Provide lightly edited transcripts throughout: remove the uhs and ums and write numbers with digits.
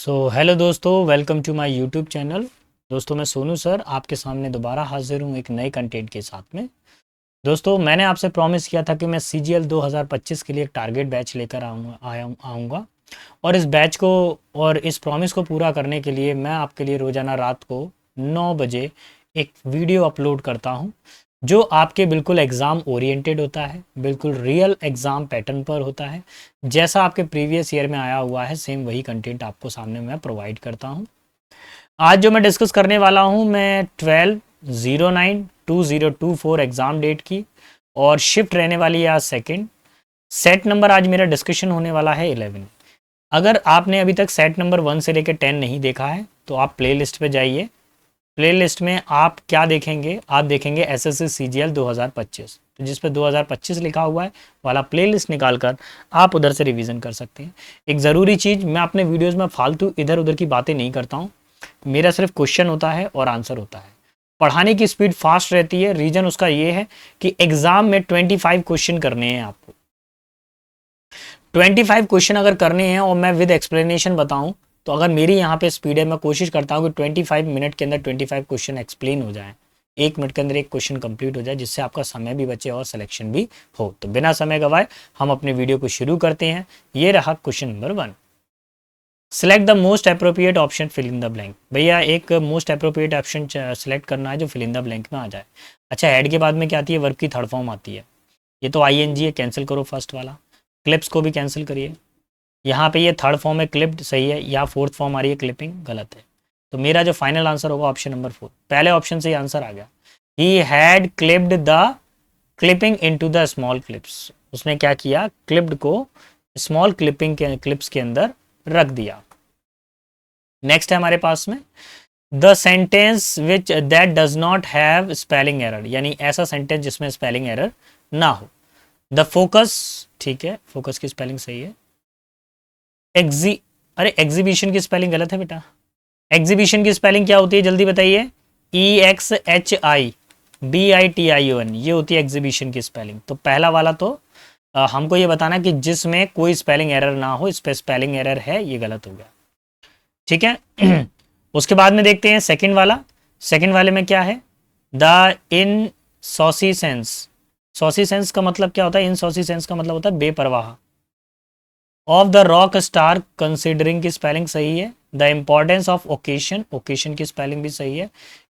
Hello दोस्तों, welcome to my YouTube channel. दोस्तों, मैं सोनू सर आपके सामने दोबारा हाजिर हूँ एक नए कंटेंट के साथ में। दोस्तों, मैंने आपसे प्रॉमिस किया था कि मैं सीजीएल 2025 के लिए एक टारगेट बैच लेकर आऊँगा और इस बैच को और इस प्रॉमिस को पूरा करने के लिए मैं आपके लिए रोज़ाना रात को 9 बजे एक वीडियो अपलोड करता हूँ जो आपके बिल्कुल एग्ज़ाम ओरिएंटेड होता है, बिल्कुल रियल एग्ज़ाम पैटर्न पर होता है। जैसा आपके प्रीवियस ईयर में आया हुआ है सेम वही कंटेंट आपको सामने मैं प्रोवाइड करता हूँ। आज जो मैं डिस्कस करने वाला हूँ मैं 12/09/2024 एग्ज़ाम डेट की, और शिफ्ट रहने वाली है आज सेकेंड। सेट नंबर आज मेरा डिस्कशन होने वाला है 11। अगर आपने अभी तक सेट नंबर 1 से लेकर 10 नहीं देखा है तो आप प्ले लिस्ट पर जाइए। प्लेलिस्ट में आप क्या देखेंगे? आप देखेंगे एसएससी सीजीएल 2025, तो जिस पे 2025 लिखा हुआ है वाला प्लेलिस्ट निकाल कर आप उधर से रिवीजन कर सकते हैं। एक ज़रूरी चीज़, मैं अपने वीडियोस में फालतू इधर उधर की बातें नहीं करता हूँ। मेरा सिर्फ क्वेश्चन होता है और आंसर होता है। पढ़ाने की स्पीड फास्ट रहती है। रीज़न उसका ये है कि एग्जाम में 25 क्वेश्चन करने हैं आपको। 25 क्वेश्चन अगर करने हैं और मैं विद एक्सप्लेनेशन बताऊं, तो अगर मेरी यहाँ पे स्पीड है, मैं कोशिश करता हूँ कि 25 मिनट के अंदर 25 क्वेश्चन एक्सप्लेन हो जाए, 1 मिनट के अंदर एक क्वेश्चन कंप्लीट हो जाए, जिससे आपका समय भी बचे और सिलेक्शन भी हो। तो बिना समय गवाए हम अपने वीडियो को शुरू करते हैं। ये रहा question number 1। Select the most appropriate option, fill in the blank. भैया एक मोस्ट अप्रोप्रिएट ऑप्शन सेलेक्ट करना है जो फिल इन द ब्लैंक में आ जाए। अच्छा, हेड के बाद में क्या आती है? वर्ब की थर्ड फॉर्म आती है। ये तो आईएनजी है, कैंसिल करो फर्स्ट वाला। क्लिप्स को भी कैंसिल करिए। यहाँ पे ये थर्ड फॉर्म है क्लिप्ड, सही है। या फोर्थ फॉर्म आ रही है क्लिपिंग, गलत है। तो मेरा जो फाइनल आंसर होगा ऑप्शन नंबर 4। पहले ऑप्शन से ही आंसर आ गया। He had clipped the clipping into the small clips. उसने क्या किया? क्लिप्ड को स्मॉल क्लिपिंग के क्लिप्स के अंदर रख दिया। नेक्स्ट है हमारे पास में the sentence which that does not have spelling error, यानी ऐसा सेंटेंस जिसमें स्पेलिंग एरर ना हो। द फोकस, ठीक है, फोकस की स्पेलिंग सही है। अरे एग्जीबिशन की स्पेलिंग गलत है बेटा। एग्जीबिशन की स्पेलिंग क्या होती है जल्दी बताइए? EXHIBITION, ये होती है एग्जीबिशन की स्पेलिंग। तो पहला वाला तो हमको ये बताना कि जिसमें कोई स्पेलिंग एरर ना हो, इस पे स्पेलिंग एरर है, ये गलत हो गया। ठीक है। उसके बाद में देखते हैं सेकंड वाला। सेकंड वाले में क्या है? The in saucy sense. Saucy sense का मतलब क्या होता है? इन सॉसी सेंस का मतलब होता है बेपरवाह। Of the rock star considering की स्पेलिंग सही है। The importance of occasion, occasion की स्पेलिंग भी सही है।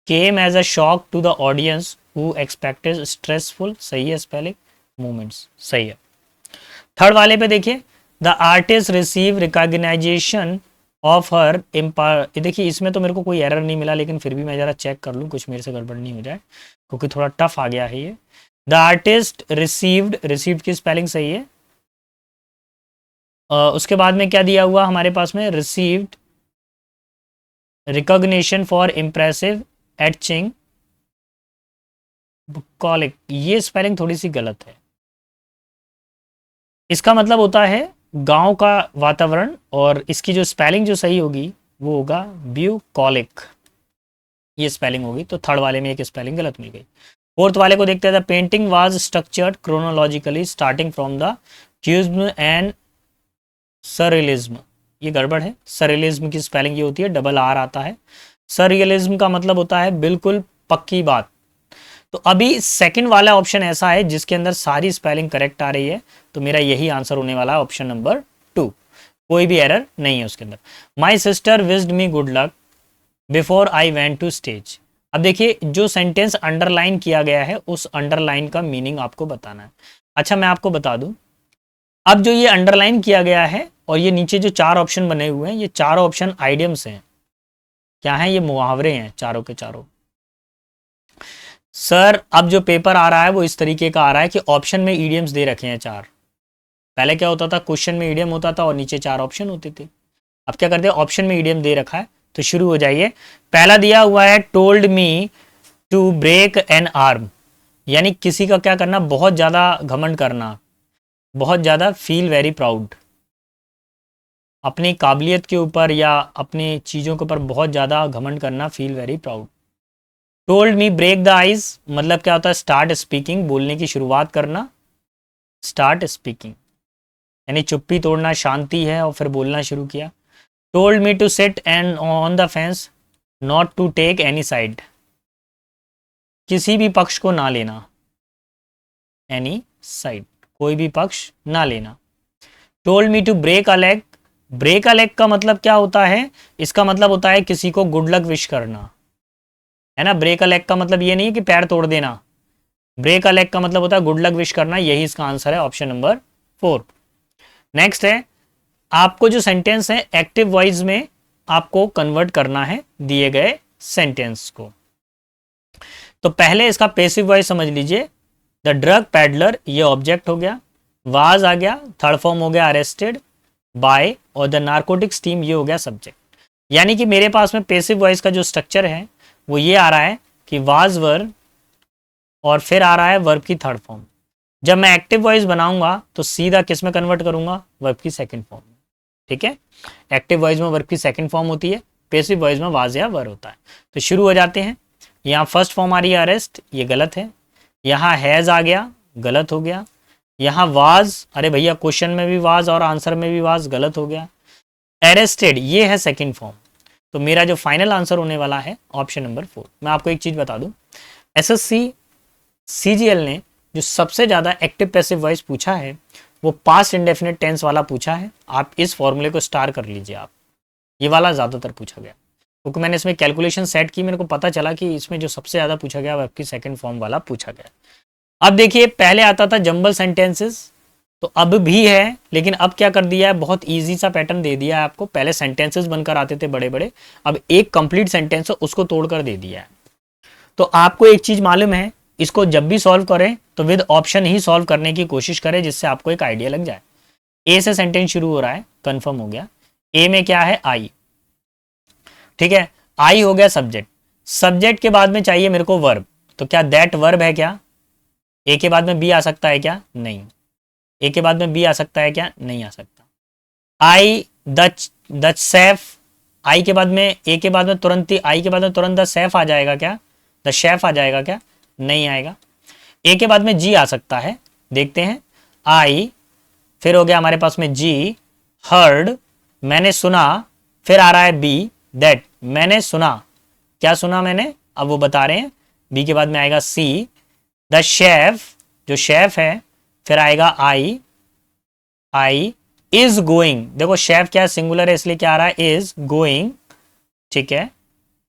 Came as a shock to the audience who expected stressful, सही है स्पेलिंग। मूवमेंट्स सही है। थर्ड वाले पे देखिए, the artist receive recognition of her empire. देखिए इसमें तो मेरे को कोई एरर नहीं मिला, लेकिन फिर भी मैं जरा चेक कर लूँ कुछ मेरे से गड़बड़ नहीं हो जाए, क्योंकि थोड़ा टफ आ गया है ये। द आर्टिस्ट रिसीव्ड, रिसीव्ड की स्पेलिंग सही है। उसके बाद में क्या दिया हुआ हमारे पास में? रिसीव्ड रिकॉग्निशन फॉर इम्प्रेसिव एटचिंग बुकॉलिक, ये स्पेलिंग थोड़ी सी गलत है। इसका मतलब होता है गांव का वातावरण, और इसकी जो स्पेलिंग जो सही होगी वो होगा ब्यूकॉलिक, ये स्पेलिंग होगी। तो थर्ड वाले में एक स्पेलिंग गलत मिल गई। फोर्थ वाले को देखते हैं। The painting was structured chronologically starting from the cubism and सररियलिज्म, ये गड़बड़ है। सररियलिज्म की स्पेलिंग ये होती है, डबल आर आता है। सररियलिज्म का मतलब होता है बिल्कुल पक्की बात। तो अभी सेकंड वाला ऑप्शन ऐसा है जिसके अंदर सारी स्पेलिंग करेक्ट आ रही है, तो मेरा यही आंसर होने वाला है ऑप्शन नंबर 2। कोई भी एरर नहीं है उसके अंदर। My sister wished me good luck before I went to stage. अब देखिए जो सेंटेंस अंडरलाइन किया गया है उस अंडरलाइन का मीनिंग आपको बताना है। अच्छा, मैं आपको बता दूं, अब जो ये अंडरलाइन किया गया है और ये नीचे जो 4 ऑप्शन बने हुए हैं, ये चारों ऑप्शन आइडियम्स हैं। क्या हैं? ये मुहावरे हैं चारों के चारों। सर अब जो पेपर आ रहा है वो इस तरीके का आ रहा है कि ऑप्शन में ईडियम्स दे रखे हैं 4। पहले क्या होता था? क्वेश्चन में ईडियम होता था और नीचे 4 ऑप्शन होते थे। अब क्या करते हैं? ऑप्शन में ईडियम दे रखा है, तो शुरू हो जाइए। पहला दिया हुआ है told me to break an arm, यानी किसी का क्या करना? बहुत ज्यादा घमंड करना, बहुत ज्यादा फील वेरी प्राउड, अपनी काबिलियत के ऊपर या अपनी चीज़ों के ऊपर बहुत ज़्यादा घमंड करना, feel very proud. Told me break the eyes, मतलब क्या होता है? स्टार्ट स्पीकिंग, बोलने की शुरुआत करना, स्टार्ट स्पीकिंग, यानी चुप्पी तोड़ना, शांति है और फिर बोलना शुरू किया। Told me to sit and on the fence not to take any side, किसी भी पक्ष को ना लेना, एनी साइड, कोई भी पक्ष ना लेना। Told me to break a leg, break a leg का मतलब क्या होता है, इसका मतलब होता है किसी को गुड लक विश करना, है ना। ब्रेक अ लेग का मतलब ये नहीं है कि पैर तोड़ देना, ब्रेक अ लेग का मतलब होता है गुड लक विश करना, यही इसका आंसर है, ऑप्शन नंबर 4। नेक्स्ट है, आपको जो सेंटेंस है एक्टिव वॉइस में आपको कन्वर्ट करना है दिए गए सेंटेंस को। तो पहले इसका पैसिव वॉइस समझ लीजिए, द ड्रग पैडलर ये ऑब्जेक्ट हो गया, वाज आ गया, थर्ड फॉर्म हो गया अरेस्टेड बाय, और द नार्कोटिक्स टीम ये हो गया सब्जेक्ट। यानी कि मेरे पास में पैसिव वॉइस का जो स्ट्रक्चर है वो ये आ रहा है कि वाज वर्ब और फिर आ रहा है वर्ब की थर्ड फॉर्म। जब मैं एक्टिव वॉइस बनाऊंगा तो सीधा किस में कन्वर्ट करूंगा, वर्ब की सेकंड फॉर्म में, ठीक है। एक्टिव वॉइस में वर्ब की सेकंड फॉर्म होती है, पैसिव वॉइस में वाज या वर होता है। तो शुरू हो जाते हैं। यहाँ फर्स्ट फॉर्म आ रही है अरेस्ट, ये गलत है। यहाँ हैज़ आ गया, गलत हो गया। यहाँ वाज, अरे भैया क्वेश्चन में भी वाज और आंसर में भी वाज, गलत हो गया। अरेस्टेड ये है सेकंड फॉर्म। तो मेरा जो फाइनल आंसर होने वाला है ऑप्शन नंबर 4। मैं आपको एक चीज़ बता दूं, एसएससी सीजीएल ने जो सबसे ज़्यादा एक्टिव पैसिव वॉइस पूछा है वो पास्ट इंडेफिनिट टेंस वाला पूछा है। आप इस फॉर्मूले को स्टार कर लीजिए, आप ये वाला ज़्यादातर पूछा गया, क्योंकि मैंने इसमें कैलकुलेशन सेट की, मेरे को पता चला कि इसमें जो सबसे ज़्यादा पूछा गया वो आपकी सेकंड फॉर्म वाला पूछा गया। अब देखिए, पहले आता था जंबल सेंटेंसेस, तो अब भी है, लेकिन अब क्या कर दिया है, बहुत इजी सा पैटर्न दे दिया है आपको। पहले सेंटेंसेस बनकर आते थे बड़े बड़े, अब एक कंप्लीट सेंटेंस है उसको तोड़कर दे दिया है। तो आपको एक चीज मालूम है, इसको जब भी सॉल्व करें तो विद ऑप्शन ही सॉल्व करने की कोशिश करें, जिससे आपको एक आइडिया लग जाए। ए से सेंटेंस शुरू हो रहा है, कंफर्म हो गया। ए में क्या है, आई, ठीक है। आई हो गया सब्जेक्ट, सब्जेक्ट के बाद में चाहिए मेरे को वर्ब, तो क्या दैट वर्ब है क्या? ए के बाद में बी आ सकता है क्या? नहीं। ए के बाद में बी आ सकता है क्या? नहीं आ सकता। आई द शेफ, आई के बाद में, ए के बाद में तुरंत ही आई के बाद में तुरंत द शेफ आ जाएगा क्या? द शेफ आ जाएगा क्या? नहीं आएगा। ए के बाद में जी आ सकता है, देखते हैं। आई, फिर हो गया हमारे पास में जी, हर्ड मैंने सुना, फिर आ रहा है बी, दैट मैंने सुना, क्या सुना मैंने, अब वो बता रहे हैं। बी के बाद में आएगा सी, द शेफ जो शेफ है, फिर आएगा आई, आई इज गोइंग, देखो शेफ क्या है, सिंगुलर है इसलिए क्या आ रहा है, इज गोइंग, ठीक है।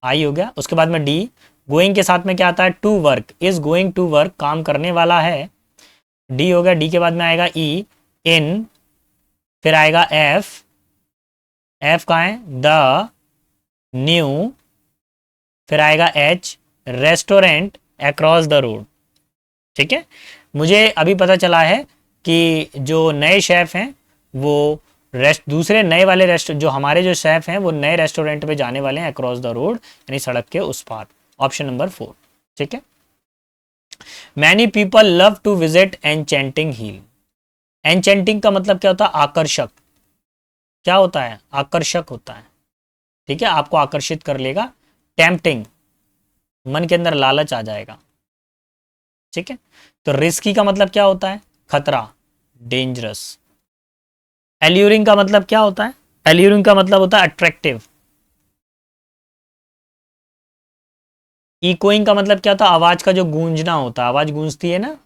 आई हो गया। उसके बाद में डी, गोइंग के साथ में क्या आता है, to work, is going to work, काम करने वाला है, डी हो गया। डी के बाद में आएगा ई, इन, फिर आएगा एफ, एफ कहाँ है, द न्यू, फिर आएगा H, restaurant across the road, ठीक है। मुझे अभी पता चला है कि जो नए शेफ हैं वो दूसरे नए वाले जो हमारे जो शेफ हैं वो नए रेस्टोरेंट पे जाने वाले हैं, अक्रॉस द रोड यानी सड़क के उस पार, ऑप्शन नंबर 4, ठीक है। Many people love to visit enchanting hill, enchanting का मतलब क्या होता है, आकर्षक, क्या होता है, आकर्षक होता है, ठीक है, आपको आकर्षित कर लेगा। टेम्पटिंग, मन के अंदर लालच आ जाएगा, ठीक है। तो रिस्की का मतलब क्या होता है, खतरा, डेंजरस। एल्यूरिंग का मतलब क्या होता है, एल्यूरिंग का मतलब होता है अट्रैक्टिव। इकोइंग का मतलब क्या होता है, आवाज का जो गूंजना होता है, आवाज गूंजती है ना।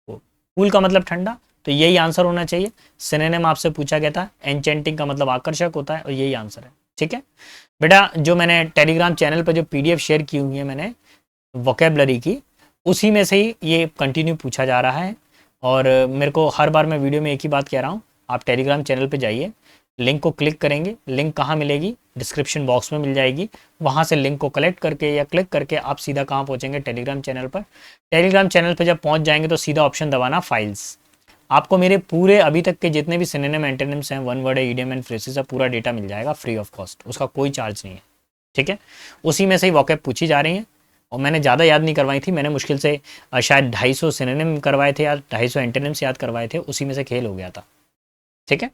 कूल का मतलब ठंडा, तो यही आंसर होना चाहिए। सिनोनिम आपसे पूछा गया था, एन्चेंटिंग का मतलब आकर्षक होता है और यही आंसर है, ठीक है। बेटा जो मैंने टेलीग्राम चैनल पर जो पीडीएफ शेयर की हुई है मैंने वोकेबलरी की, उसी में से ही ये कंटिन्यू पूछा जा रहा है। और मेरे को हर बार मैं वीडियो में एक ही बात कह रहा हूँ, आप टेलीग्राम चैनल पे जाइए, लिंक को क्लिक करेंगे, लिंक कहाँ मिलेगी, डिस्क्रिप्शन बॉक्स में मिल जाएगी। वहाँ से लिंक को कलेक्ट करके या क्लिक करके आप सीधा कहाँ पहुँचेंगे, टेलीग्राम चैनल पर। टेलीग्राम चैनल पर जब पहुँच जाएंगे तो सीधा ऑप्शन दबाना फाइल्स, आपको मेरे पूरे अभी तक के जितने भी सिनोनिम एंटोनिम्स हैं, वन वर्ड है, इडियम एंड फ्रेजेस है, पूरा डेटा मिल जाएगा फ्री ऑफ कॉस्ट, उसका कोई चार्ज नहीं है, ठीक है। उसी में से ही वोकैब पूछी जा रही है और मैंने ज़्यादा याद नहीं करवाई थी, मैंने मुश्किल से शायद 250 सिनोनिम करवाए थे या 250 एंटोनिम्स याद करवाए थे, उसी में से खेल हो गया था, ठीक है।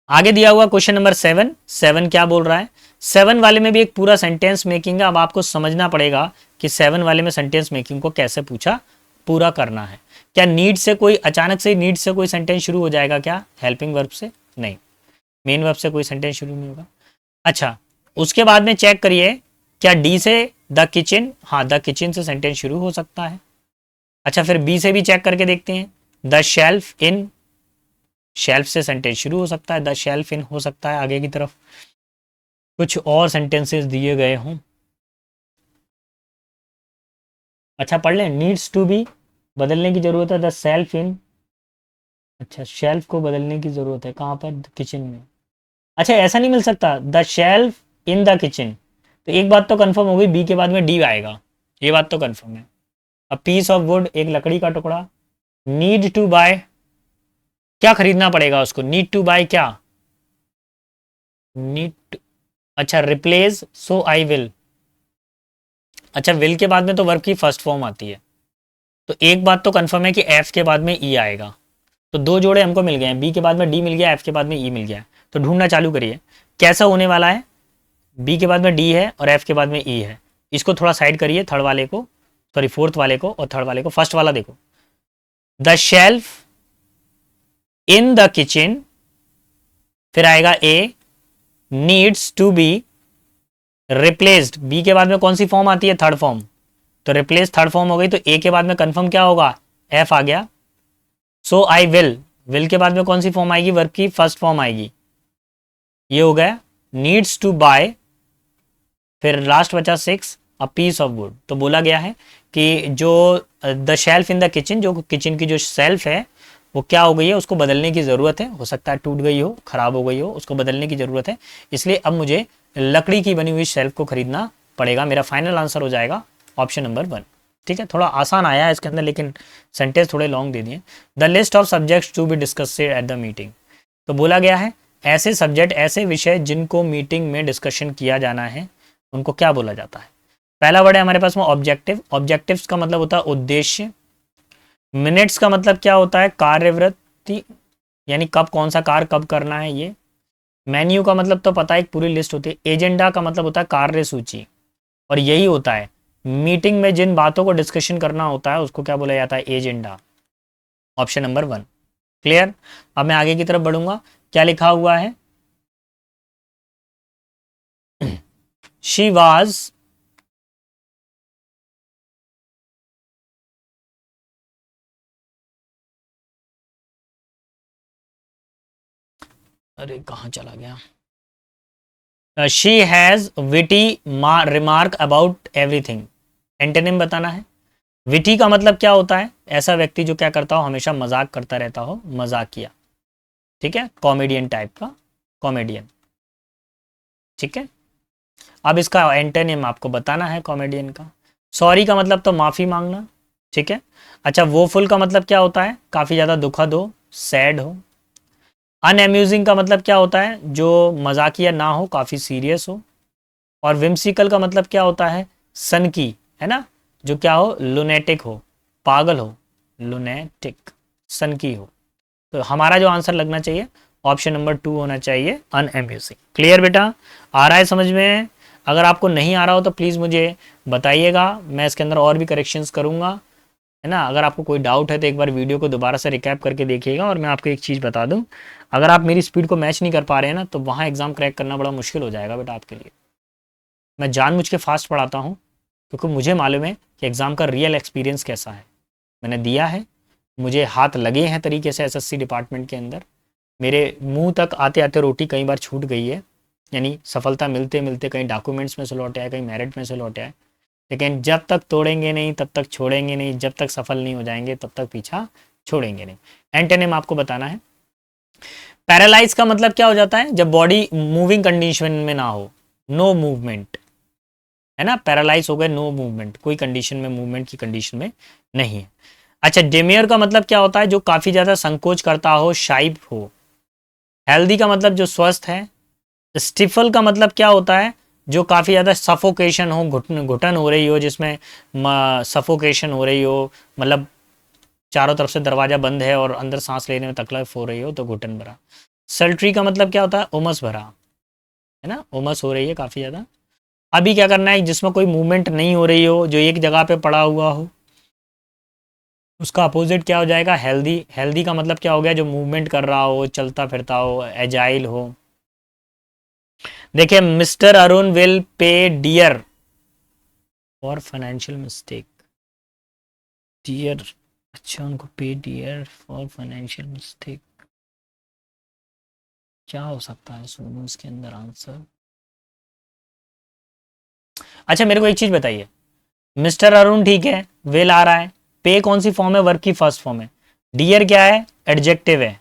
आगे दिया हुआ क्वेश्चन नंबर 7 क्या बोल रहा है, 7 वाले में भी एक पूरा सेंटेंस मेकिंग है। अब आपको समझना पड़ेगा कि 7 वाले में सेंटेंस मेकिंग को कैसे पूछा, पूरा करना है। क्या नीड से कोई अचानक से नीड से कोई सेंटेंस शुरू हो जाएगा क्या, हेल्पिंग वर्ब से? नहीं, मेन वर्ब से कोई सेंटेंस शुरू नहीं होगा। अच्छा, उसके बाद में चेक करिए क्या डी से द किचन, हाँ द किचन से सेंटेंस शुरू हो सकता है। अच्छा, फिर बी से भी चेक करके देखते हैं, द शेल्फ इन, शेल्फ से सेंटेंस शुरू हो सकता है, द शेल्फ इन हो सकता है आगे की तरफ। कुछ और सेंटेंसेस दिए गए हों, अच्छा पढ़ लें, नीड्स टू बी बदलने की जरूरत है, द शेल्फ इन, अच्छा शेल्फ को बदलने की जरूरत है कहाँ पर, किचन में। अच्छा ऐसा नहीं मिल सकता, the shelf in the kitchen, तो एक बात तो कंफर्म हो गई, बी के बाद में डी आएगा, ये बात तो कंफर्म है। अ पीस ऑफ वुड, एक लकड़ी का टुकड़ा, नीड टू बाय, क्या खरीदना पड़ेगा उसको, नीड टू बाय क्या, नीड, अच्छा रिप्लेस, सो आई विल, अच्छा विल के बाद में तो वर्ब की फर्स्ट फॉर्म आती है, तो एक बात तो कंफर्म है कि एफ के बाद में ई आएगा, तो दो जोड़े हमको मिल गए हैं, बी के बाद में डी मिल गया, एफ के बाद में ई मिल गया, तो ढूंढना चालू करिए कैसा होने वाला है। बी के बाद में डी है और एफ के बाद में ई है, इसको थोड़ा साइड करिए, थर्ड वाले को, सॉरी फोर्थ वाले को और थर्ड वाले को, फर्स्ट वाला देखो, the shelf in the kitchen, फिर आएगा A, needs to be replaced, be के बाद में कौन सी फॉर्म आती है, थर्ड फॉर्म, तो रिप्लेस थर्ड फॉर्म हो गई, तो ए के बाद में कंफर्म क्या होगा, एफ आ गया, सो आई विल, विल के बाद में कौन सी फॉर्म आएगी, वर्ब की फर्स्ट फॉर्म आएगी, ये हो गया, नीड्स टू बाय, फिर लास्ट बचा six, a piece of wood, तो बोला गया है कि जो the shelf in the kitchen, जो किचन की जो शेल्फ है वो क्या हो गई है, उसको बदलने की ज़रूरत है, हो सकता है टूट गई हो, खराब हो गई हो, उसको बदलने की ज़रूरत है, इसलिए अब मुझे लकड़ी की बनी हुई शेल्फ को खरीदना पड़ेगा, मेरा फाइनल आंसर हो जाएगा ऑप्शन नंबर 1। ठीक है, थोड़ा आसान आया है इसके अंदर, लेकिन सेंटेंस थोड़े लॉन्ग दे दिए। The list of subjects to be discussed at the meeting, तो बोला गया है ऐसे सब्जेक्ट, ऐसे विषय जिनको मीटिंग में डिस्कशन किया जाना है, उनको क्या बोला जाता है। पहला वर्ड है हमारे पास में ऑब्जेक्टिव, ऑब्जेक्टिव्स का मतलब होता है उद्देश्य, मिनट्स का मतलब क्या होता है, कार्यवृत्ति, यानी कब कौन सा कार्य कब करना है ये, मेन्यू का मतलब तो पता है एक पूरी लिस्ट होती है, एजेंडा का मतलब होता है कार्य सूची, और यही होता है मीटिंग में जिन बातों को डिस्कशन करना होता है उसको क्या बोला जाता है, एजेंडा, ऑप्शन नंबर 1। क्लियर, अब मैं आगे की तरफ बढ़ूंगा, क्या लिखा हुआ है, शी वाज, अरे कहाँ चला गया, she has witty remark about everything, antonym बताना है। विटी का मतलब क्या होता है, ऐसा व्यक्ति जो क्या करता हो, हमेशा मजाक करता रहता हो, मजाकिया, ठीक है, कॉमेडियन टाइप का, कॉमेडियन, ठीक है। अब इसका एंटोनिम आपको बताना है कॉमेडियन का। सॉरी का मतलब तो माफी मांगना, ठीक है। अच्छा, वोफुल का मतलब क्या होता है, काफी ज्यादा दुखद हो, सैड हो। अनएम्यूजिंग का मतलब क्या होता है, जो मजाकिया ना हो, काफी सीरियस हो। और विम्सिकल का मतलब क्या होता है, सनकी, है ना, जो क्या हो, लुनेटिक हो, पागल हो, लुनेटिक, सनकी हो। तो हमारा जो आंसर लगना चाहिए ऑप्शन नंबर 2 होना चाहिए, अनएम्यूजिंग। क्लियर बेटा, आ रहा है समझ में? अगर आपको नहीं आ रहा हो तो प्लीज़ मुझे बताइएगा, मैं इसके अंदर और भी करेक्शंस करूँगा, है ना। अगर आपको कोई डाउट है तो एक बार वीडियो को दोबारा से रिकैप करके देखिएगा। और मैं आपको एक चीज़ बता दूँ, अगर आप मेरी स्पीड को मैच नहीं कर पा रहे हैं ना, तो वहाँ एग्ज़ाम क्रैक करना बड़ा मुश्किल हो जाएगा बेटा आपके लिए। मैं जानबूझ के फास्ट पढ़ाता हूँ क्योंकि मुझे मालूम है कि एग्ज़ाम का रियल एक्सपीरियंस कैसा है, मैंने दिया है, मुझे हाथ लगे हैं तरीके से एसएससी डिपार्टमेंट के अंदर। मेरे मुंह तक आते आते रोटी कई बार छूट गई है, यानी सफलता मिलते मिलते कहीं डॉक्यूमेंट्स में से लौट आए, कहीं मेरिट में से लौट आए, लेकिन जब तक तोड़ेंगे नहीं तब तक छोड़ेंगे नहीं, जब तक सफल नहीं हो जाएंगे तब तक पीछा छोड़ेंगे नहीं। एंटोनिम आपको बताना है। पैरालाइज का मतलब क्या हो जाता है, जब बॉडी मूविंग कंडीशन में ना हो, नो मूवमेंट, है ना, पैरालाइज हो गए, नो मूवमेंट, कोई कंडीशन में मूवमेंट की कंडीशन में नहीं है। अच्छा, डेमियर का मतलब क्या होता है, जो काफी ज्यादा संकोच करता हो, शाइप हो। हेल्दी का मतलब जो स्वस्थ है। स्टिफल का मतलब क्या होता है, जो काफी ज्यादा सफोकेशन हो, घुटन घुटन हो रही हो, जिसमें सफोकेशन हो रही हो, मतलब चारों तरफ से दरवाजा बंद है और अंदर सांस लेने में तकलीफ हो रही हो, तो घुटन भरा। सल्ट्री का मतलब क्या होता है, उमस भरा, है ना, उमस हो रही है काफी ज्यादा। अभी क्या करना है, जिसमें कोई मूवमेंट नहीं हो रही हो, जो एक जगह पे पड़ा हुआ हो, उसका अपोजिट क्या हो जाएगा, हेल्दी। हेल्दी का मतलब क्या हो गया, जो मूवमेंट कर रहा हो, चलता फिरता हो, एजाइल हो, देखिए, Mister Arun will pay dear for financial mistake. Dear, अच्छा उनको पे डियर फॉर फाइनेंशियल मिस्टेक, क्या हो सकता है सोनू इसके अंदर आंसर? अच्छा मेरे को एक चीज बताइए, मिस्टर अरुण ठीक है, विल आ रहा है, पे कौन सी फॉर्म है? वर्ब की फर्स्ट फॉर्म है। डियर क्या है? एडजेक्टिव है।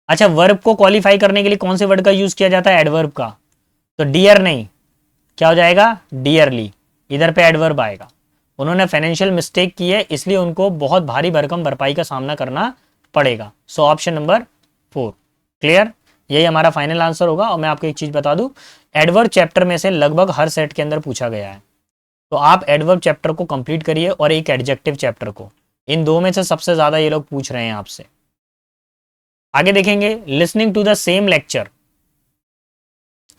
अच्छा, वर्ब को क्वालिफाई करने के लिए कौन से वर्ड का यूज किया जाता है? एडवर्ब का। तो डियर नहीं, क्या हो जाएगा? डियरली। इधर पे एडवर्ब आएगा। उन्होंने फाइनेंशियल मिस्टेक की है, इसलिए उनको बहुत भारी भरकम भरपाई का सामना करना पड़ेगा। So option number 4। क्लियर? यही हमारा फाइनल आंसर होगा। और मैं आपको एक चीज बता दूं, एडवर्ब चैप्टर में से लगभग हर सेट के अंदर पूछा गया है। तो आप एडवर्ब चैप्टर को कंप्लीट करिए और एक एडजेक्टिव चैप्टर को, इन दो में से सबसे ज्यादा ये लोग पूछ रहे हैं आपसे। आगे देखेंगे, listening to the same lecture,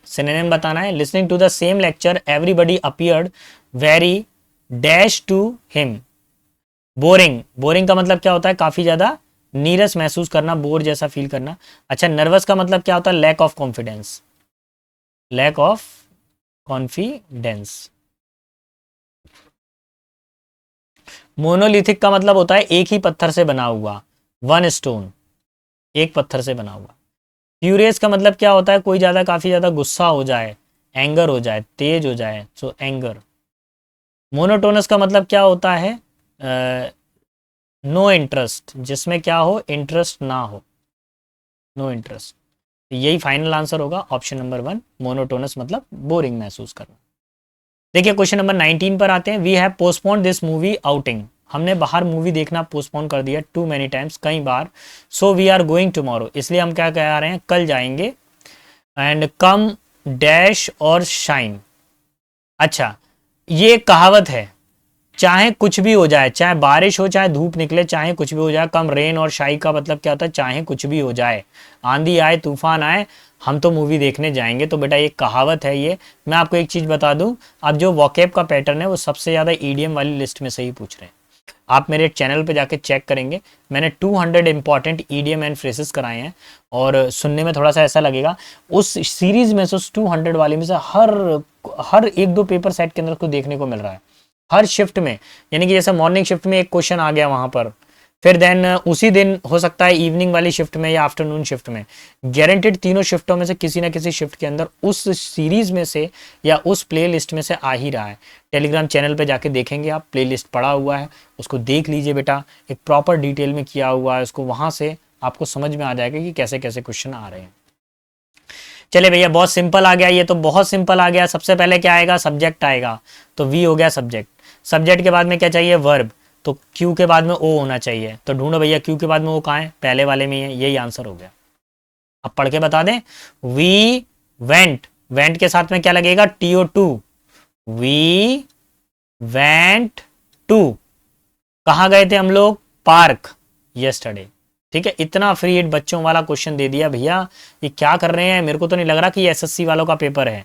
synonym बताना है। Listening to the same lecture everybody appeared very dash to him. Boring, boring का मतलब क्या होता है? काफी ज्यादा नीरस महसूस करना, बोर जैसा फील करना। अच्छा, नर्वस का मतलब क्या होता है? Lack of confidence, lack of confidence. Monolithic का मतलब होता है एक ही पत्थर से बना हुआ, वन स्टोन, एक पत्थर से बना हुआ। फ्यूरियस का मतलब क्या होता है? कोई ज्यादा, काफी ज्यादा गुस्सा हो जाए, एंगर हो जाए, तेज हो जाए, सो एंगर। मोनोटोनस का मतलब क्या होता है? नो इंटरेस्ट, जिसमें क्या हो? इंटरेस्ट ना हो, नो इंटरेस्ट। यही फाइनल आंसर होगा, ऑप्शन नंबर 1। मोनोटोनस मतलब बोरिंग महसूस करना। देखिए क्वेश्चन नंबर 19 पर आते हैं। We have postpone this movie outing, हमने बाहर मूवी देखना पोस्टपोन कर दिया, टू मैनी टाइम्स, कई बार। So we are going tomorrow, इसलिए हम क्या कह रहे हैं? कल जाएंगे। And come dash or shine. अच्छा, ये कहावत है, चाहे कुछ भी हो जाए, चाहे बारिश हो, चाहे धूप निकले, चाहे कुछ भी हो जाए। कम रेन और शाई का मतलब क्या होता है? चाहे कुछ भी हो जाए, आंधी आए, तूफान आए, हम तो मूवी देखने जाएंगे। तो बेटा ये कहावत है। ये मैं आपको एक चीज बता दूं, अब जो वॉकेब का पैटर्न है वो सबसे ज्यादा ईडीएम वाली लिस्ट में से ही पूछ रहे हैं। आप मेरे चैनल पे जाके चेक करेंगे, मैंने 200 इंपॉर्टेंट ईडीएम एंड फ्रेसेस कराए हैं। और सुनने में थोड़ा सा ऐसा लगेगा, उस सीरीज में से, उस 200 वाले में से हर हर एक दो पेपर सेट के अंदर को देखने को मिल रहा है, हर शिफ्ट में। यानी कि जैसे मॉर्निंग शिफ्ट में एक क्वेश्चन आ गया वहां पर, फिर देन उसी दिन हो सकता है इवनिंग वाली शिफ्ट में या आफ्टरनून शिफ्ट में। गारंटेड तीनों शिफ्टों में से किसी ना किसी शिफ्ट के अंदर उस सीरीज में से या उस प्ले लिस्ट में से आ ही रहा है। टेलीग्राम चैनल पे जाके देखेंगे आप, प्ले लिस्ट पड़ा हुआ है, उसको देख लीजिए बेटा, एक प्रॉपर डिटेल में किया हुआ है उसको, वहां से आपको समझ में आ जाएगा कि कैसे कैसे क्वेश्चन आ रहे हैं। चले भैया, बहुत सिंपल आ गया, ये तो बहुत सिंपल आ गया। सबसे पहले क्या आएगा? सब्जेक्ट आएगा, तो वी हो गया सब्जेक्ट। सब्जेक्ट के बाद में क्या चाहिए? वर्ब, तो क्यू के बाद में ओ होना चाहिए। तो ढूंढो भैया क्यू के बाद में ओ कहाँ है? पहले वाले में है, यही आंसर हो गया। अब पढ़ के बता दें, वी वेंट, वेंट के साथ में क्या लगेगा? TO2। वी वेंट टू, कहाँ गए थे हम लोग? Park, yesterday. ठीक है, इतना फ्री हिट बच्चों वाला क्वेश्चन दे दिया भैया। ये क्या कर रहे हैं? मेरे को तो नहीं लग रहा कि ये SSC वालों का पेपर है,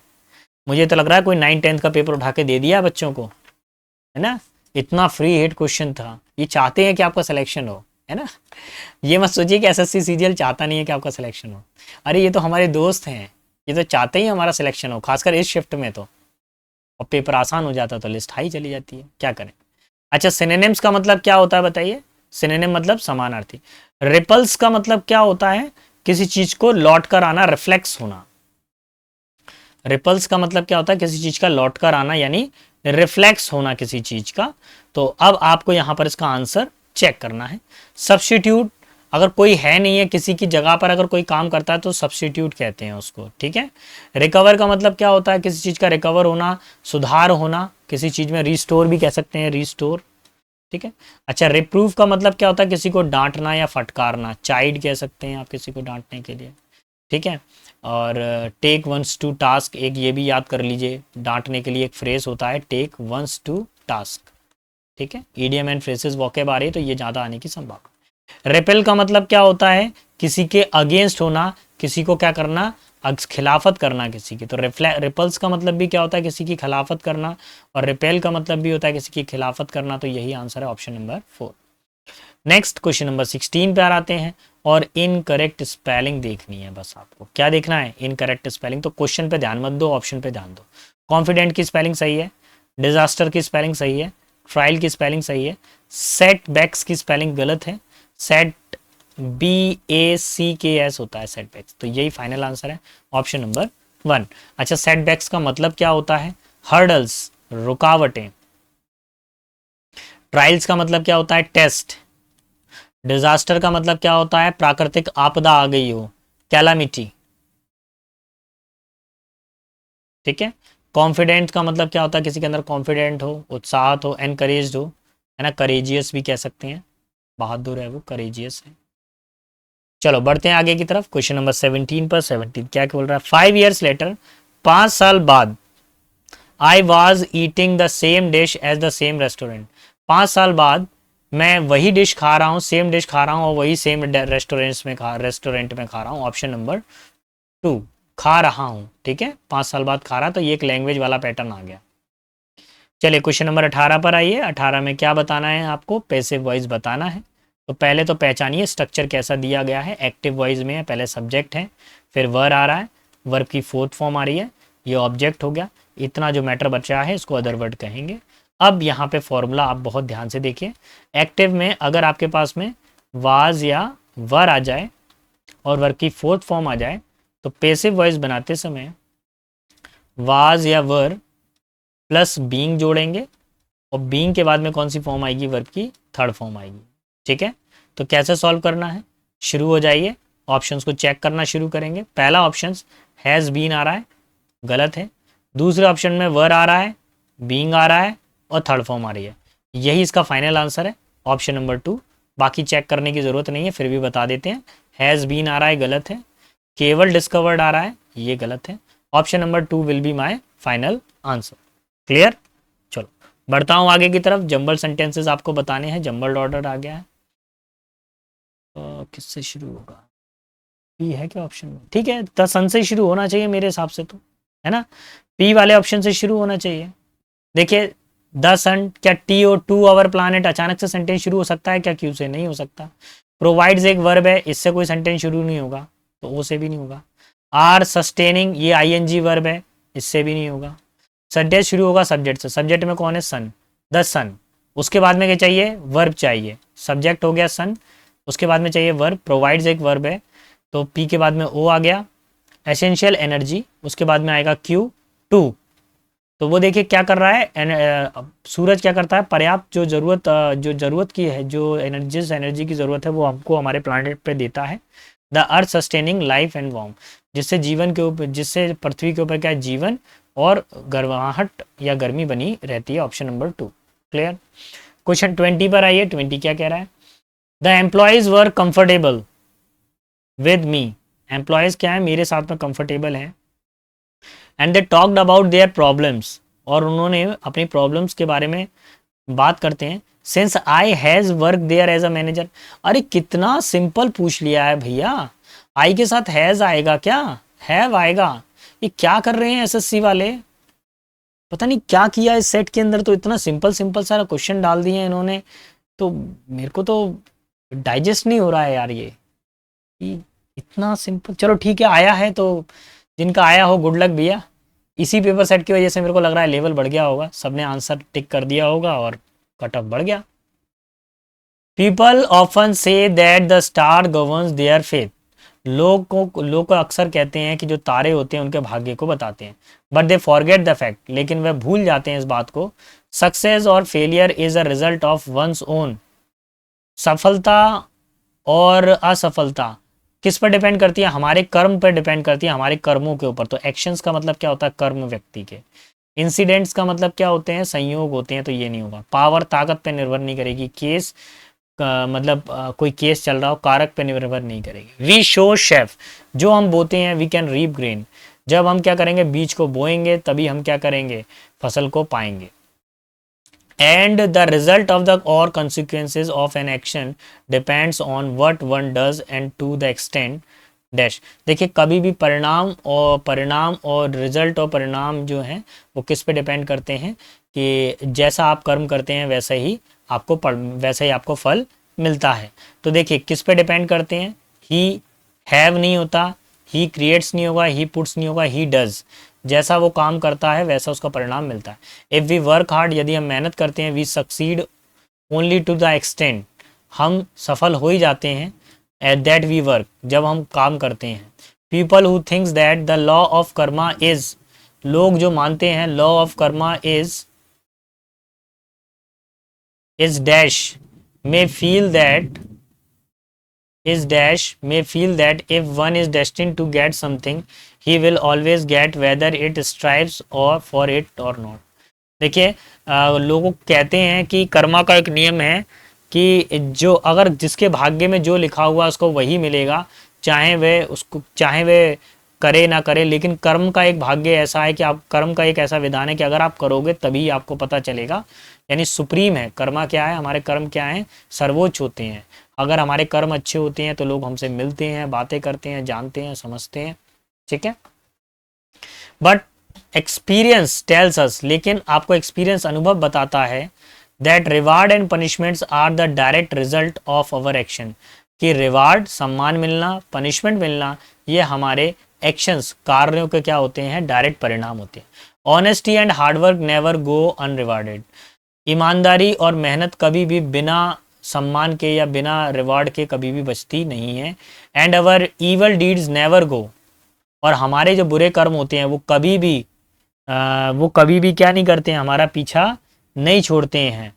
मुझे तो लग रहा है कोई 9-10 का पेपर उठा के दे दिया बच्चों को, है ना। इतना फ्री हिट क्वेश्चन था। ये चाहते हैं कि आपका सिलेक्शन हो, है ना। ये मत सोचिए कि SSC CGL चाहता नहीं है कि आपका सिलेक्शन हो। अरे ये तो हमारे दोस्त हैं, ये तो चाहते ही हमारा सिलेक्शन हो, खासकर इस शिफ्ट में तो। और पेपर आसान हो जाता तो लिस्ट हाई चली जाती है, क्या करें। अच्छा, सिनोनिम्स का मतलब क्या होता है बताइए? सिनोनिम मतलब समानार्थी। रिपल्स का मतलब क्या होता है? किसी चीज को लौट कर आना, रिफ्लेक्स होना। रिपल्स का मतलब क्या होता है? किसी चीज का लौट कर आना, यानी रिफ्लेक्स होना किसी चीज का। तो अब आपको यहां पर इसका आंसर चेक करना है। सब्स्टिट्यूट, अगर कोई है नहीं है, किसी की जगह पर अगर कोई काम करता है तो सब्स्टिट्यूट कहते हैं उसको, ठीक है। रिकवर का मतलब क्या होता है? किसी चीज का रिकवर होना, सुधार होना किसी चीज में। रिस्टोर भी कह सकते हैं, रिस्टोर, ठीक है। अच्छा, रिप्रूव का मतलब क्या होता है? किसी को डांटना या फटकारना, चाइल्ड कह सकते हैं आप किसी को डांटने के लिए, ठीक है। और टेक वंस टू टास्क, एक ये भी याद कर लीजिए, डांटने के लिए एक फ्रेज होता है, टेक वंस टू टास्क, ठीक है। ईडीएम एंड फ्रेसेस वॉकेब आ रही है तो ये ज़्यादा आने की संभावना। रेपेल का मतलब क्या होता है? किसी के अगेंस्ट होना, किसी को क्या करना? खिलाफत करना किसी की। तो रिपल्स का मतलब भी क्या होता है? किसी की खिलाफत करना। और रिपेल का मतलब भी होता है किसी की खिलाफत करना। तो यही आंसर है option number 4। Next question number 16 पे आते हैं और इनकरेक्ट स्पेलिंग देखनी है। बस आपको क्या देखना है, इनकरेक्ट स्पेलिंग। तो क्वेश्चन पे ध्यान मत दो, ऑप्शन पे ध्यान दो। कॉन्फिडेंट की स्पेलिंग सही है, डिजास्टर की स्पेलिंग सही है, ट्रायल की स्पेलिंग सही है, सेटबैक्स की स्पेलिंग गलत है, सेट BACKS होता है सेटबैक्स। तो यही फाइनल आंसर है, ऑप्शन नंबर 1। अच्छा, सेटबैक्स का मतलब क्या होता है? हर्डल्स, रुकावटें। ट्रायल्स का मतलब क्या होता है? टेस्ट। डिजास्टर का मतलब क्या होता है? प्राकृतिक आपदा आ गई हो, कैलामिटी। ठीक है। कॉन्फिडेंट का मतलब क्या होता है? किसी के अंदर कॉन्फिडेंट हो, उत्साहित हो, एनकरेज हो, है ना। करेजियस भी कह सकते हैं, बहादुर है वो, करेजियस है। चलो बढ़ते हैं आगे की तरफ। क्वेश्चन नंबर 17 पर 17 क्या बोल रहा है? 5 years लेटर, 5 साल बाद, I was eating the same dish as the same restaurant. 5 साल बाद मैं वही डिश खा रहा हूँ, सेम डिश खा रहा हूँ और वही सेम रेस्टोरेंट में खा रहा हूँ। ऑप्शन नंबर 2, खा रहा हूँ। ठीक है, 5 साल बाद खा रहा, तो ये एक लैंग्वेज वाला पैटर्न आ गया। चलिए क्वेश्चन नंबर 18 पर आइए। 18 में क्या बताना है आपको? पैसिव वॉइस बताना है। तो पहले तो पहचानिए स्ट्रक्चर कैसा दिया गया है। एक्टिव वॉइस में है, पहले सब्जेक्ट है, फिर वर्ब आ रहा है, वर्ब की फोर्थ फॉर्म आ रही है, ये ऑब्जेक्ट हो गया। इतना जो मैटर बचा है इसको अदर वर्ड कहेंगे। अब यहाँ पे फॉर्मूला आप बहुत ध्यान से देखिए। एक्टिव में अगर आपके पास में वाज या वर आ जाए और वर्ब की फोर्थ फॉर्म आ जाए, तो पैसिव वॉइस बनाते समय वाज या वर प्लस बीइंग जोड़ेंगे और बीइंग के बाद में कौन सी फॉर्म आएगी? वर्ब की थर्ड फॉर्म आएगी। ठीक है, तो कैसे सॉल्व करना है? शुरू हो जाइए, ऑप्शंस को चेक करना शुरू करेंगे। पहला ऑप्शन हैज़ बीन आ रहा है, गलत है। दूसरे ऑप्शन में वर आ रहा है, बीइंग आ रहा है और थर्ड फॉर्म आ रही है। यही इसका फाइनल आंसर है, ऑप्शन नंबर 2। बाकी चेक करने की ज़रूरत नहीं है, फिर भी बता देते हैं। हैज़ बीन आ रहा है, गलत है। केवल डिस्कवर्ड आ रहा है, ये गलत है। Option number 2 will be my final answer. Clear? चलो बढ़ता हूँ आगे की तरफ। जंबल सेंटेंसेस आपको बताने हैं, जंबल्ड ऑर्डर आ गया है। तो किससे शुरू होगा? पी है क्या ऑप्शन में? ठीक है, द सन से शुरू होना चाहिए मेरे हिसाब से, तो है ना। पी वाले ऑप्शन से शुरू होना चाहिए। देखिए, द सन, क्या टी और टू आवर प्लानट अचानक से सेंटेंस शुरू हो सकता है क्या? क्यू से नहीं हो सकता। प्रोवाइड्स एक वर्ब है, इससे कोई सेंटेंस शुरू नहीं होगा, तो ओ से भी नहीं होगा। आर सस्टेनिंग, ये आईएनजी वर्ब है, इससे भी नहीं होगा। सेंटेंस शुरू होगा सब्जेक्ट से, सब्जेक्ट में कौन है? सन, द सन। उसके बाद में क्या चाहिए? वर्ब चाहिए। सब्जेक्ट हो गया सन, उसके बाद में चाहिए वर्ब। प्रोवाइड्स एक वर्ब है, तो पी के बाद में ओ आ गया। एसेंशियल एनर्जी, उसके बाद में आएगा क्यू, टू। तो वो देखिए क्या कर रहा है, सूरज क्या करता है? पर्याप्त जो ज़रूरत की है, जो एनर्जी, जिस एनर्जी की ज़रूरत है वो हमको हमारे प्लानट पे देता है। The earth sustaining life and warm, जिससे जीवन के ऊपर, जिससे पृथ्वी के ऊपर क्या है? जीवन और गर्माहट या गर्मी बनी रहती है। Option number 2। क्लियर? क्वेश्चन 20 पर आइए। 20 क्या कह रहा है? The employees were comfortable with me. Employees क्या है? मेरे साथ में कंफर्टेबल है। And they talked about their problems, और उन्होंने अपनी प्रॉब्लम्स के बारे में बात करते हैं। Since I has work there as a manager. अरे कितना सिंपल पूछ लिया है भैया। आई के साथ हैज़ आएगा क्या? हैव आएगा। ये क्या कर रहे हैं एसएससी वाले, पता नहीं क्या किया इस सेट के अंदर। तो इतना सिंपल सिंपल सारा क्वेश्चन डाल दिए हैं इन्होंने, तो मेरे को तो डाइजेस्ट नहीं हो रहा है यार ये इतना सिंपल। चलो ठीक है, आया है तो जिनका आया हो गुड लक भैया। इसी पेपर सेट की वजह से मेरे को लग रहा है लेवल बढ़ गया होगा, सबने आंसर टिक कर दिया होगा और कट ऑफ बढ़ गया। People often say that the star governs their faith. लोग अक्सर कहते हैं कि जो तारे होते हैं उनके भाग्य को बताते हैं। But they forget the fact, लेकिन वह भूल जाते हैं इस बात को। सक्सेस और failure is a result of one's own. सफलता और असफलता किस पर डिपेंड करती है? हमारे कर्म पर डिपेंड करती है, हमारे कर्मों के ऊपर। तो एक्शंस का मतलब क्या होता है? कर्म व्यक्ति के। इंसिडेंट्स का मतलब क्या होते हैं? संयोग होते हैं, तो ये नहीं होगा। पावर ताकत पे निर्भर नहीं करेगी। केस मतलब कोई केस चल रहा हो, कारक पे निर्भर नहीं करेगी। वी शो शेफ, जो हम बोते हैं वी कैन रीप ग्रेन। जब हम क्या करेंगे? बीज को बोएंगे तभी हम क्या करेंगे? फसल को पाएंगे। And the result of the और consequences of an action depends on what one does and to the extent dash. देखिए, कभी भी परिणाम और रिजल्ट और परिणाम जो हैं वो किस पे डिपेंड करते हैं? कि जैसा आप कर्म करते हैं वैसे ही आपको फल मिलता है। तो देखिए किस पे डिपेंड करते हैं, ही हैव नहीं होता, ही क्रिएट्स नहीं होगा, ही पुट्स नहीं होगा, ही डज। जैसा वो काम करता है वैसा उसका परिणाम मिलता है। इफ़ वी वर्क हार्ड, यदि हम मेहनत करते हैं, we succeed only to the extent, हम सफल हो ही जाते हैं एट दैट वी वर्क, जब हम काम करते हैं। People who thinks that the law of Karma is, लोग जो मानते हैं law of Karma is dash may feel that may feel that if one is destined to get something, he will always get whether it strives or for it or not। देखिए लोग कहते हैं कि कर्मा का एक नियम है कि जो अगर जिसके भाग्य में जो लिखा हुआ उसको वही मिलेगा, चाहे वे करे ना करे। लेकिन कर्म का एक भाग्य ऐसा है कि आप, कर्म का एक ऐसा विधान है कि अगर आप करोगे तभी आपको पता चलेगा। यानी सुप्रीम है कर्मा। क्या है, हमारे कर्म क्या हैं, सर्वोच्च होते हैं। अगर हमारे कर्म अच्छे होते हैं तो लोग हमसे मिलते हैं, बातें करते हैं, जानते हैं, समझते हैं। ठीक है, बट एक्सपीरियंस टेल्स अस, लेकिन आपको एक्सपीरियंस, अनुभव बताता है that reward and punishments are the direct result of our action, कि रिवार्ड, सम्मान मिलना, पनिशमेंट मिलना, ये हमारे एक्शंस, कार्यों के क्या होते हैं, डायरेक्ट परिणाम होते हैं। Honesty and hard work never go unrewarded, ईमानदारी और मेहनत कभी भी बिना सम्मान के या बिना रिवार्ड के कभी भी बचती नहीं है। And our evil deeds never go, और हमारे जो बुरे कर्म होते हैं वो कभी भी क्या नहीं करते हैं, हमारा पीछा नहीं छोड़ते हैं।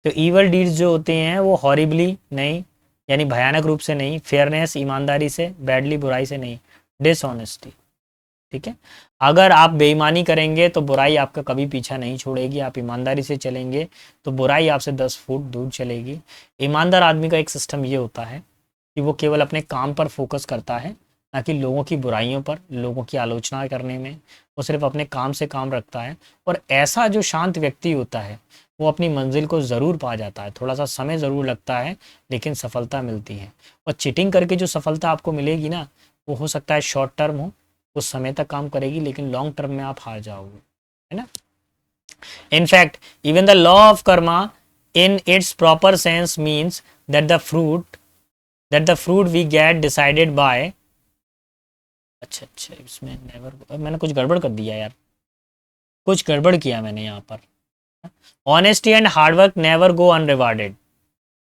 तो ईवल डीड्स जो होते हैं वो हॉरिबली नहीं, यानी भयानक रूप से नहीं, फेयरनेस ईमानदारी से, बैडली बुराई से नहीं, डिसऑनेस्टी। ठीक है, अगर आप बेईमानी करेंगे तो बुराई आपका कभी पीछा नहीं छोड़ेगी, आप ईमानदारी से चलेंगे तो बुराई आपसे 10 फुट दूर चलेगी। ईमानदार आदमी का एक सिस्टम ये होता है कि वो केवल अपने काम पर फोकस करता है, ना कि लोगों की बुराइयों पर, लोगों की आलोचना करने में। वो सिर्फ अपने काम से काम रखता है। और ऐसा जो शांत व्यक्ति होता है वो अपनी मंजिल को ज़रूर पा जाता है। थोड़ा सा समय ज़रूर लगता है लेकिन सफलता मिलती है। और चीटिंग करके जो सफलता आपको मिलेगी ना, वो हो सकता है शॉर्ट टर्म हो, कुछ समय तक काम करेगी, लेकिन लॉन्ग टर्म में आप हार जाओगे, है ना। In fact even the law of karma in its proper sense means that the fruit we get decided by, अच्छा इसमें नेवर, मैंने कुछ गड़बड़ कर दिया यार, कुछ गड़बड़ किया मैंने यहाँ पर। Honesty and hard work never go unrewarded.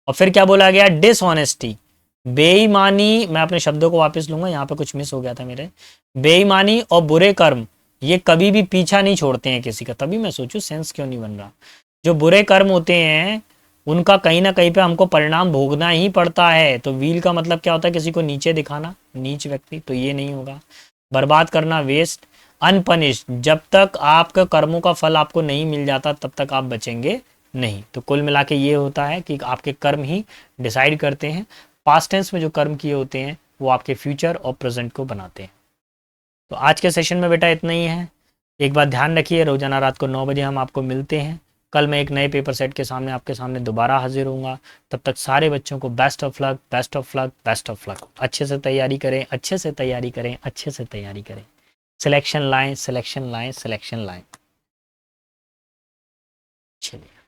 और फिर क्या बोला गया, डिसऑनेस्टी, बेईमानी, मैं अपने शब्दों को वापस लूंगा, यहाँ पे कुछ मिस हो गया था मेरे। बेईमानी और बुरे कर्म ये कभी भी पीछा नहीं छोड़ते हैं किसी का। तभी मैं सोचूं सेंस क्यों नहीं बन रहा। जो बुरे कर्म होते हैं उनका कहीं ना कहीं पे हमको परिणाम भोगना ही पड़ता है। तो व्हील का मतलब क्या होता है, किसी को नीचे दिखाना, नीच व्यक्ति, तो ये नहीं होगा। बर्बाद करना, वेस्ट, अनपनिश्ड, जब तक आपके कर्मों का फल आपको नहीं मिल जाता तब तक आप बचेंगे नहीं। तो कुल मिला के ये होता है कि आपके कर्म ही डिसाइड करते हैं। पास्ट टेंस में जो कर्म किए होते हैं वो आपके फ्यूचर और प्रेजेंट को बनाते हैं। तो आज के सेशन में बेटा इतना ही है। एक बात ध्यान रखिए, रोजाना रात को 9 बजे हम आपको मिलते हैं। कल मैं एक नए पेपर सेट के सामने आपके सामने दोबारा हाजिर होऊंगा। तब तक सारे बच्चों को best of luck, best of luck, best of luck. अच्छे से तैयारी करें, अच्छे से तैयारी करें, अच्छे से तैयारी करें। सिलेक्शन लाएं, सिलेक्शन लाएं, सिलेक्शन लाएं। चलिए।